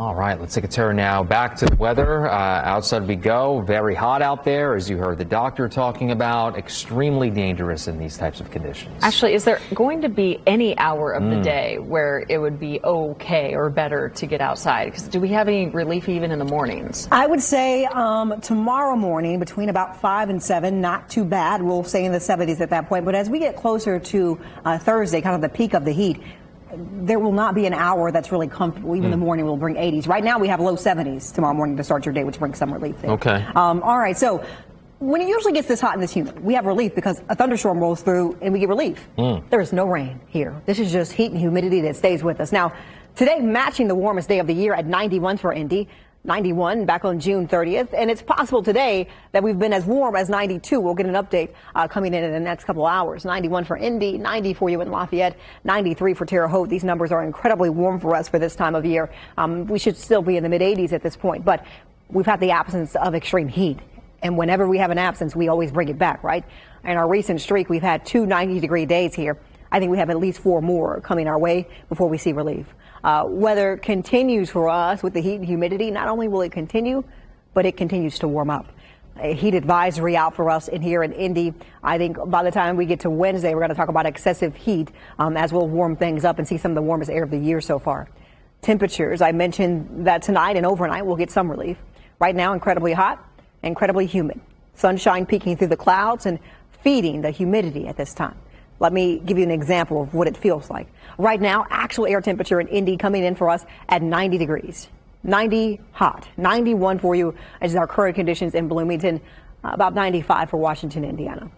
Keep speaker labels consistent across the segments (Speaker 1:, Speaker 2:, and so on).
Speaker 1: All right, let's take a turn now back to the weather. Outside we go. Very hot out there, as you heard the doctor talking about. Extremely dangerous in these types of conditions.
Speaker 2: Actually, is there going to be any hour of the day where it would be okay or better to get outside? Because do we have any relief even in the mornings?
Speaker 3: I would say tomorrow morning between about 5 and 7, not too bad. We'll stay in the 70s at that point. But as we get closer to Thursday, kind of the peak of the heat, there will not be an hour that's really comfortable. Even the morning will bring 80s. Right now we have low 70s tomorrow morning to start your day, which brings some relief there.
Speaker 1: Okay.
Speaker 3: All right. So when it usually gets this hot and this humid, we have relief because a thunderstorm rolls through and we get relief. There is no rain here. This is just heat and humidity that stays with us. Now, today matching the warmest day of the year at 91 for Indy. 91 back on June 30th. And it's possible today that we've been as warm as 92. We'll get an update coming in the next couple hours. 91 for Indy, 90 for you in Lafayette, 93 for Terre Haute. These numbers are incredibly warm for us for this time of year. We should still be in the mid 80s at this point, but we've had the absence of extreme heat. And whenever we have an absence, we always bring it back, right? In our recent streak, we've had 2 90-degree days here. I think we have at least 4 more coming our way before we see relief. Weather continues for us with the heat and humidity. Not only will it continue, but it continues to warm up. A heat advisory out for us in here in Indy. I think by the time we get to Wednesday, we're going to talk about excessive heat as we'll warm things up and see some of the warmest air of the year so far. Temperatures, I mentioned that tonight and overnight we'll get some relief. Right now, incredibly hot, incredibly humid. Sunshine peeking through the clouds and feeding the humidity at this time. Let me give you an example of what it feels like. Right now, actual air temperature in Indy coming in for us at 90 degrees. 90 hot. 91 for you as our current conditions in Bloomington. About 95 for Washington, Indiana.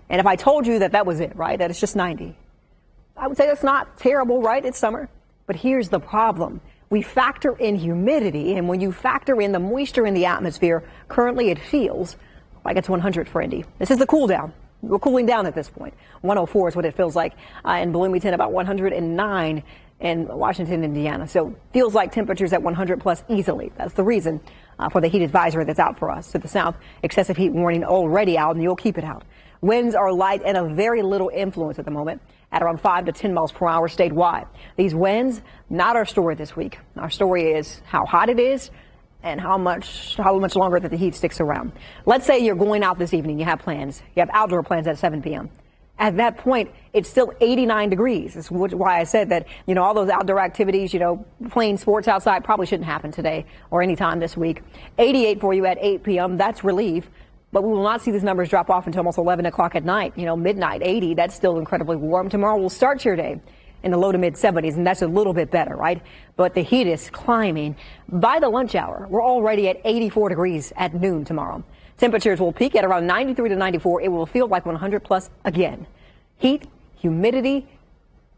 Speaker 3: And if I told you that that was it, right, that it's just 90, I would say that's not terrible, right? It's summer. But here's the problem. We factor in humidity, and when you factor in the moisture in the atmosphere, currently it feels like it's 100 for Indy. This is the cool down. We're cooling down at this point. 104 is what it feels like in Bloomington, about 109 in Washington, Indiana. So feels like temperatures at 100 plus easily. That's the reason for the heat advisory that's out for us. To the south, excessive heat warning already out, and you'll keep it out. Winds are light and of very little influence at the moment at around 5 to 10 miles per hour statewide. These winds, not our story this week. Our story is how hot it is and how much longer that the heat sticks around. Let's say you're going out this evening, you have plans, you have outdoor plans at 7 p.m. At that point, it's still 89 degrees. That's why I said that, all those outdoor activities, playing sports outside probably shouldn't happen today or anytime this week. 88 for you at 8 p.m. That's relief. But we will not see these numbers drop off until almost 11 o'clock at night. Midnight, 80. That's still incredibly warm. Tomorrow we'll start your day in the low to mid 70s, and that's a little bit better, right? But the heat is climbing. By the lunch hour, we're already at 84 degrees at noon tomorrow. Temperatures will peak at around 93 to 94. It will feel like 100 plus again. Heat, humidity,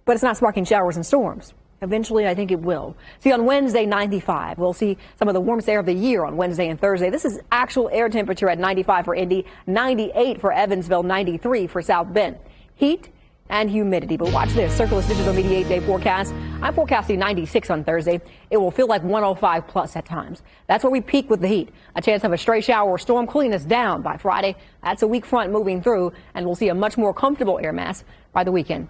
Speaker 3: but it's not sparking showers and storms. Eventually, I think it will. See, on Wednesday, 95. We'll see some of the warmest air of the year on Wednesday and Thursday. This is actual air temperature at 95 for Indy, 98 for Evansville, 93 for South Bend. Heat and humidity. But watch this. Circulus Digital Media 8-day forecast. I'm forecasting 96 on Thursday. It will feel like 105 plus at times. That's where we peak with the heat. A chance of a stray shower or storm cooling us down by Friday. That's a weak front moving through, and we'll see a much more comfortable air mass by the weekend.